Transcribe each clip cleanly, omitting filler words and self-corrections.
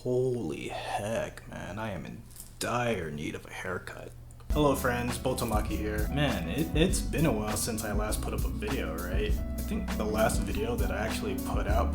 Holy heck, man, I am in dire need of a haircut. Hello friends, Botomaki here. Man, it's been a while since I last put up a video, right? I think the last video that I actually put out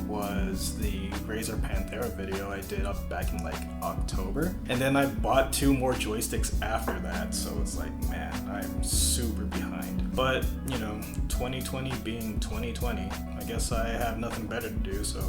was the Razer Panthera video I did up back in like October. And then I bought 2 more joysticks after that, so it's like, man, I'm super behind. But, you know, 2020 being 2020, I guess I have nothing better to do, so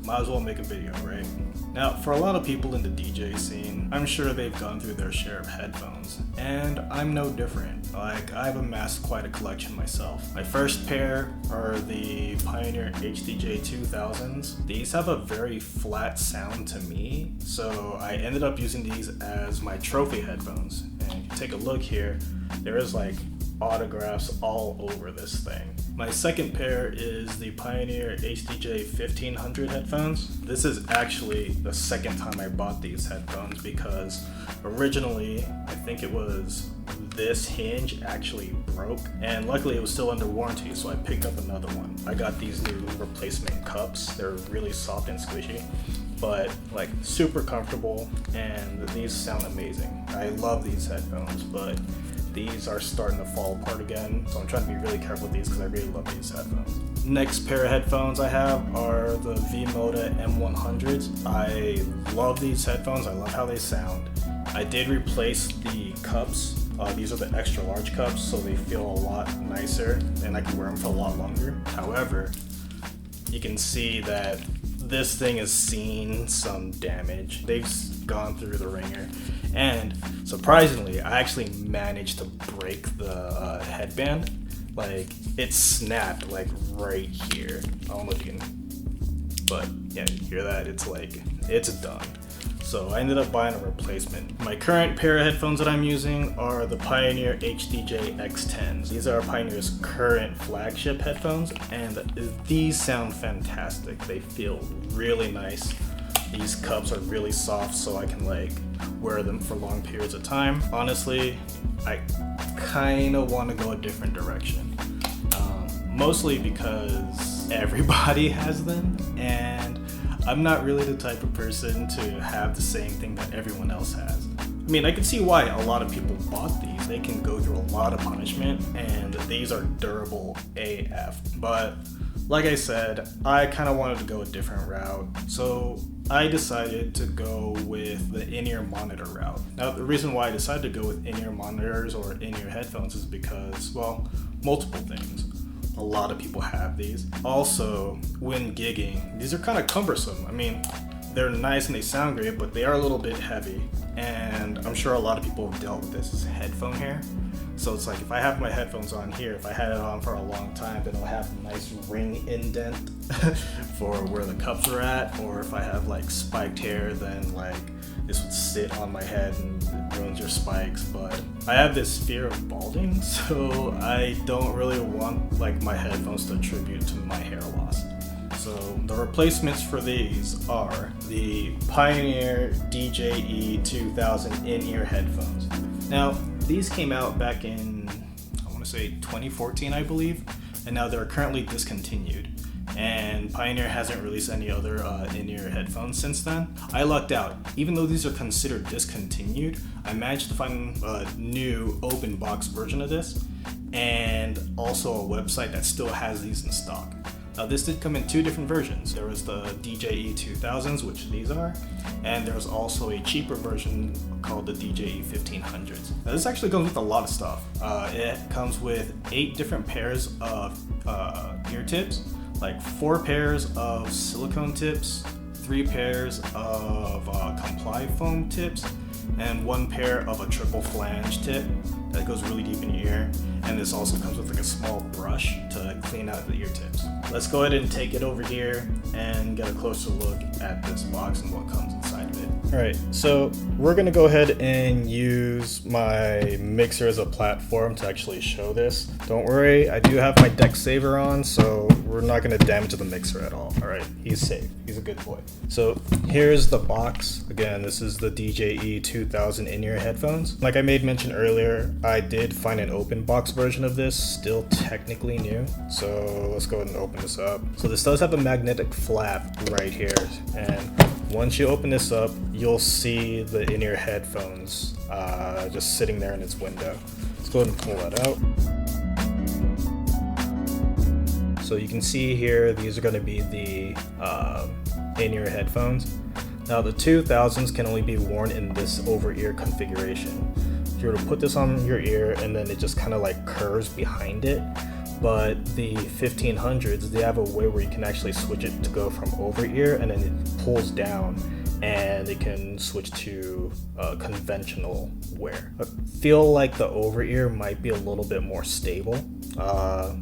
might as well make a video, right? Now, for a lot of people in the DJ scene, I'm sure they've gone through their share of headphones, and I'm no different. Like, I've amassed quite a collection myself. My first pair are the PioneerDJ-2000s. These have a very flat sound to me, so I ended up using these as my trophy headphones. And if you take a look here, there is like autographs all over this thing. My second pair is the Pioneer DJE-2000 headphones. This is actually the second time I bought these headphones because originally I think it was this hinge actually broke, and luckily it was still under warranty, so I picked up another one. I got these new replacement cups. They're really soft and squishy, but like super comfortable, and these sound amazing. I love these headphones, but these are starting to fall apart again, so I'm trying to be really careful with these because I really love these headphones. Next pair of headphones I have are the V-Moda M100s. I love these headphones. I love how they sound. I did replace the cups. These are the extra large cups, so they feel a lot nicer and I can wear them for a lot longer. However, you can see that this thing has seen some damage. They've gone through the ringer, and surprisingly, I actually managed to break the headband. Like, it snapped like right here. I don't know if you can, but yeah, you hear that? It's like, it's done. So I ended up buying a replacement. My current pair of headphones that I'm using are the Pioneer DJE X10s. These are Pioneer's current flagship headphones, and these sound fantastic. They feel really nice. These cups are really soft, so I can like wear them for long periods of time. Honestly, I kind of want to go a different direction. Mostly because everybody has them, and I'm not really the type of person to have the same thing that everyone else has. I mean, I can see why a lot of people bought these. They can go through a lot of punishment, and these are durable AF. But like I said, I kind of wanted to go a different route, so I decided to go with the in-ear monitor route. Now, the reason why I decided to go with in-ear monitors or in-ear headphones is because, well, multiple things. A lot of people have these. Also, when gigging, these are kind of cumbersome. I mean, they're nice and they sound great, but they are a little bit heavy. And I'm sure a lot of people have dealt with this headphone hair. So it's like, if I have my headphones on here, if I had it on for a long time, then I'll have a nice ring indent for where the cups are at. Or if I have like spiked hair, then like this would sit on my head and it ruins your spikes. But I have this fear of balding, so I don't really want like my headphones to attribute to my hair loss. So the replacements for these are the Pioneer DJE-2000 in-ear headphones. Now, these came out back in, I want to say 2014, I believe, and now they're currently discontinued. And Pioneer hasn't released any other in-ear headphones since then. I lucked out. Even though these are considered discontinued, I managed to find a new open box version of this, and also a website that still has these in stock. Now, this did come in 2 different versions. There was the DJE-2000s, which these are, and there was also a cheaper version called the DJE-1500s. Now, this actually comes with a lot of stuff. It comes with 8 different pairs of ear tips, like 4 pairs of silicone tips, 3 pairs of comply foam tips, and 1 pair of a triple flange tip that goes really deep in your ear. And this also comes with like a small brush to clean out the ear tips. Let's go ahead and take it over here and get a closer look at this box and what comes inside of it. Alright, so we're gonna go ahead and use my mixer as a platform to actually show this. Don't worry, I do have my deck saver on, so we're not gonna damage the mixer at all. Alright, he's safe. He's a good boy. So here's the box. Again, this is the DJE-2000 in-ear headphones. Like I made mention earlier, I did find an open box version of this, still technically new. So let's go ahead and open this up. So this does have a magnetic flap right here. And once you open this up, you'll see the in-ear headphones just sitting there in its window. Let's go ahead and pull that out. So you can see here, these are going to be the in-ear headphones. Now the 2000s can only be worn in this over-ear configuration. If you were to put this on your ear and then it just kind of like curves behind it, but the 1500s, they have a way where you can actually switch it to go from over-ear and then it pulls down and it can switch to conventional wear. I feel like the over-ear might be a little bit more stable.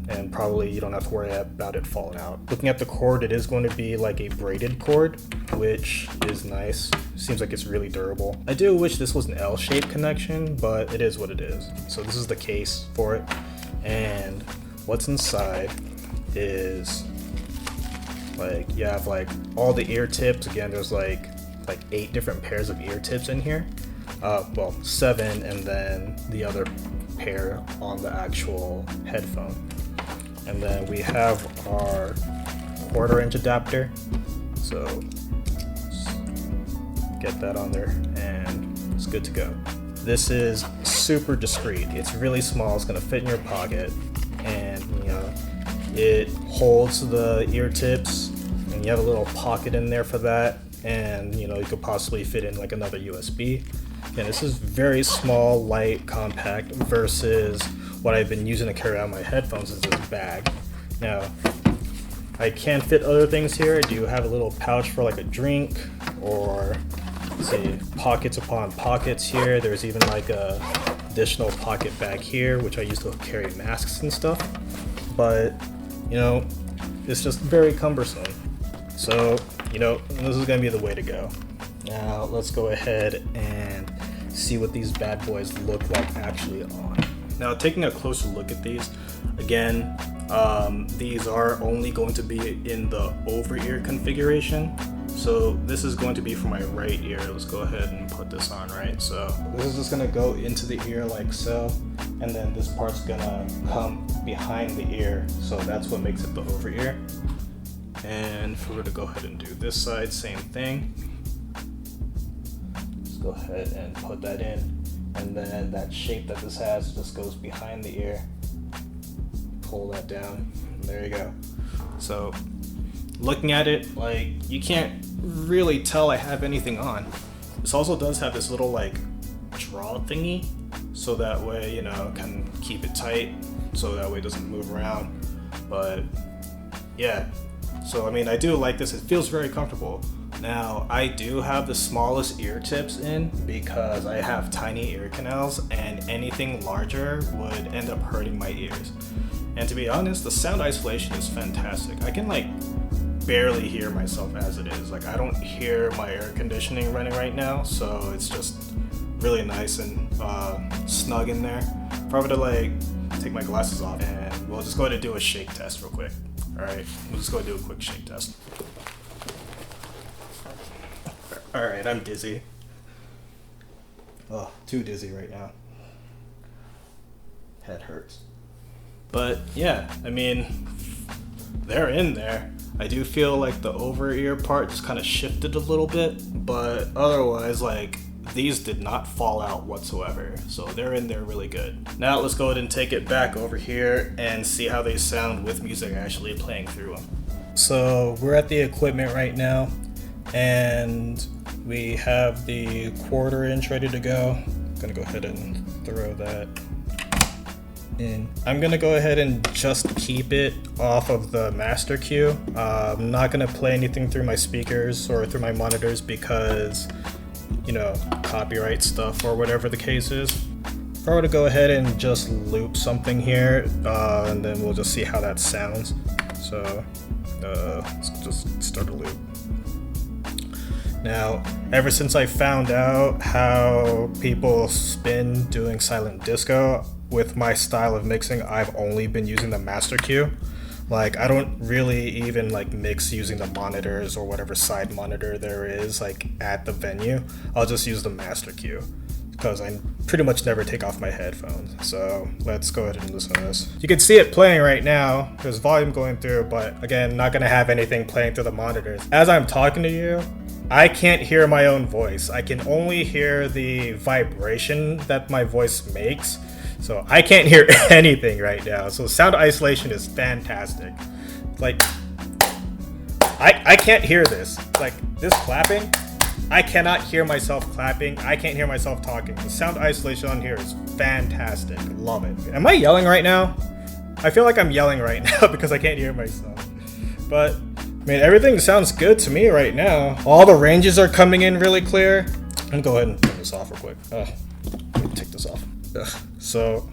And probably you don't have to worry about it falling out. Looking at the cord, it is going to be like a braided cord, which is nice. Seems like it's really durable. I do wish this was an L-shaped connection, but it is what it is. So this is the case for it. And what's inside is like, you have like all the ear tips. Again, there's like 8 different pairs of ear tips in here. Well, 7, and then the other pair on the actual headphone. And then we have our 1/4" adapter. So get that on there and it's good to go. This is super discreet. It's really small. It's gonna fit in your pocket, and you know, it holds the ear tips, and you have a little pocket in there for that. And you know, you could possibly fit in like another USB. And this is very small, light, compact versus what I've been using to carry out my headphones is this bag. Now, I can fit other things here. I do have a little pouch for like a drink, or let's see, pockets upon pockets here. There's even like a additional pocket bag here, which I use to carry masks and stuff. But, you know, it's just very cumbersome. So, you know, this is gonna be the way to go. Now, let's go ahead and see what these bad boys look like actually on. Now, taking a closer look at these, again, these are only going to be in the over-ear configuration. So this is going to be for my right ear. Let's go ahead and put this on, right? So this is just gonna go into the ear like so, and then this part's gonna come behind the ear. So that's what makes it the over-ear. And if we were to go ahead and do this side, same thing. Go ahead and put that in, and then that shape that this has just goes behind the ear. Pull that down, and there you go. So looking at it, like, you can't really tell I have anything on. This also does have this little like draw thingy, so that way, you know, can keep it tight, so that way it doesn't move around. But yeah, so I mean, I do like this. It feels very comfortable. Now, I do have the smallest ear tips in because I have tiny ear canals, and anything larger would end up hurting my ears. And to be honest, the sound isolation is fantastic. I can like barely hear myself as it is. Like, I don't hear my air conditioning running right now, so it's just really nice and snug in there. If I were to like take my glasses off, and we'll just go ahead and do a shake test real quick. All right, we'll just go ahead and do a quick shake test. Alright, I'm dizzy. Oh, too dizzy right now. Head hurts. But yeah, I mean, they're in there. I do feel like the over-ear part just kind of shifted a little bit, but otherwise, like, these did not fall out whatsoever. So they're in there really good. Now let's go ahead and take it back over here and see how they sound with music actually playing through them. So we're at the equipment right now, and we have the 1/4" ready to go. I'm gonna go ahead and throw that in. I'm gonna go ahead and just keep it off of the master cue. I'm not gonna play anything through my speakers or through my monitors because, you know, copyright stuff or whatever the case is. If I were to go ahead and just loop something here, and then we'll just see how that sounds. So let's just start a loop. Now, ever since I found out how people spin doing silent disco, with my style of mixing, I've only been using the master cue. Like, I don't really even like mix using the monitors or whatever side monitor there is like at the venue. I'll just use the master cue because I pretty much never take off my headphones. So let's go ahead and listen to this. You can see it playing right now. There's volume going through, but again, not gonna have anything playing through the monitors. As I'm talking to you, I can't hear my own voice. I can only hear the vibration that my voice makes. So I can't hear anything right now. So sound isolation is fantastic. Like, I can't hear this. Like, this clapping, I cannot hear myself clapping. I can't hear myself talking. The sound isolation on here is fantastic. Love it. Am I yelling right now? I feel like I'm yelling right now because I can't hear myself. But, I mean, everything sounds good to me right now. All the ranges are coming in really clear. I'm gonna go ahead and turn this off real quick. Let me take this off. So,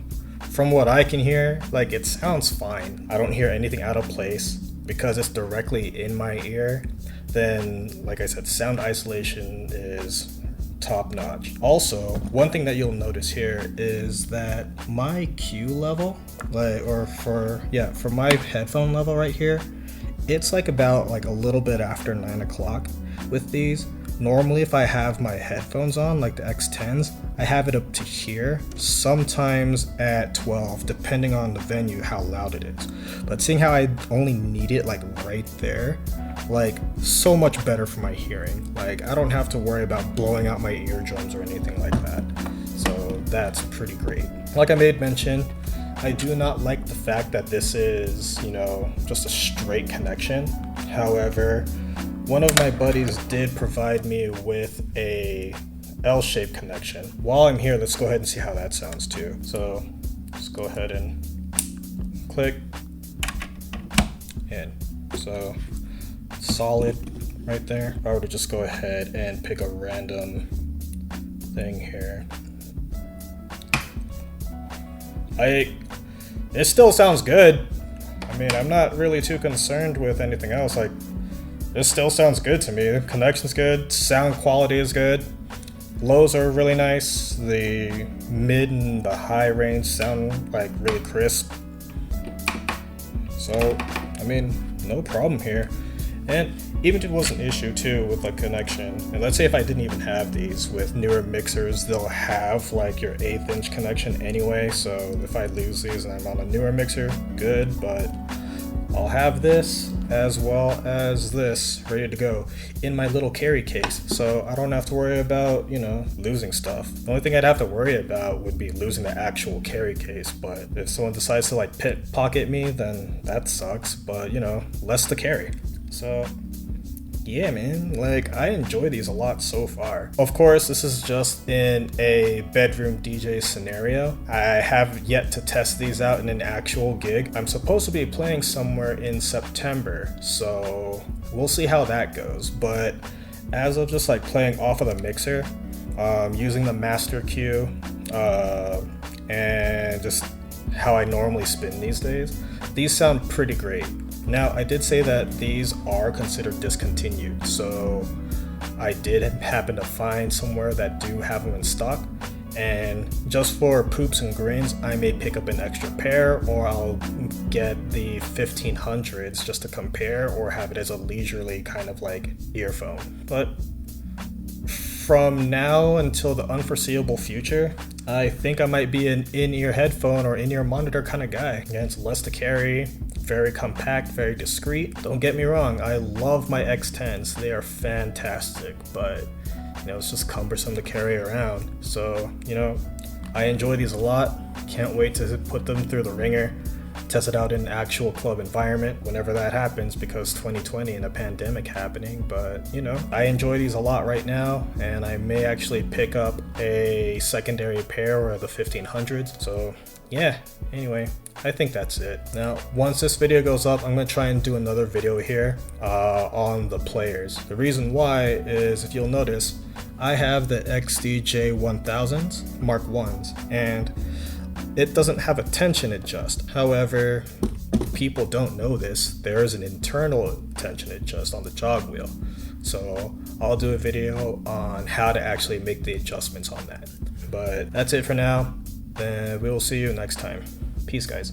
from what I can hear, like, it sounds fine. I don't hear anything out of place because it's directly in my ear. Then, like I said, sound isolation is top notch. Also, one thing that you'll notice here is that my cue level, for my headphone level right here, it's like about like a little bit after 9 o'clock with these. Normally, if I have my headphones on, like the X10s, I have it up to here, sometimes at 12, depending on the venue, how loud it is. But seeing how I only need it like right there, like, so much better for my hearing. Like, I don't have to worry about blowing out my eardrums or anything like that. So that's pretty great. Like I made mention, I do not like the fact that this is, just a straight connection. However, one of my buddies did provide me with a L-shaped connection. While I'm here, let's go ahead and see how that sounds too. So let's go ahead and click in. So solid right there. If I were to just go ahead and pick a random thing here, it still sounds good. I mean, I'm not really too concerned with anything else. Like, this still sounds good to me. The connection's good, sound quality is good, lows are really nice, the mid and the high range sound like really crisp. So, I mean, no problem here. And even if it was an issue too with the connection, and let's say if I didn't even have these, with newer mixers, they'll have like your 1/8 inch connection anyway. So if I lose these and I'm on a newer mixer, good, but I'll have this as well as this ready to go in my little carry case. So I don't have to worry about, losing stuff. The only thing I'd have to worry about would be losing the actual carry case. But if someone decides to like pickpocket me, then that sucks. But, less to carry. So yeah, man, like, I enjoy these a lot so far. Of course, this is just in a bedroom DJ scenario. I have yet to test these out in an actual gig. I'm supposed to be playing somewhere in September, so we'll see how that goes. But as of just like playing off of the mixer, using the master cue, and just how I normally spin these days, these sound pretty great. Now, I did say that these are considered discontinued, so I did happen to find somewhere that do have them in stock, and just for poops and grins, I may pick up an extra pair, or I'll get the 1500s just to compare, or have it as a leisurely kind of like earphone. But from now until the unforeseeable future, I think I might be an in-ear headphone or in-ear monitor kind of guy. Again, it's less to carry, very compact, very discreet. Don't get me wrong, I love my X10s. They are fantastic, but it's just cumbersome to carry around. So, I enjoy these a lot. Can't wait to put them through the ringer, test it out in an actual club environment whenever that happens, because 2020 and a pandemic happening. But I enjoy these a lot right now, and I may actually pick up a secondary pair or the 1500s. So yeah, anyway, I think that's it. Now, once this video goes up, I'm going to try and do another video here on the players. The reason why is, if you'll notice, I have the DJE-2000s Mark 1s, and it doesn't have a tension adjust. However, people don't know this, there is an internal tension adjust on the jog wheel. So I'll do a video on how to actually make the adjustments on that. But that's it for now, and we will see you next time. Peace, guys.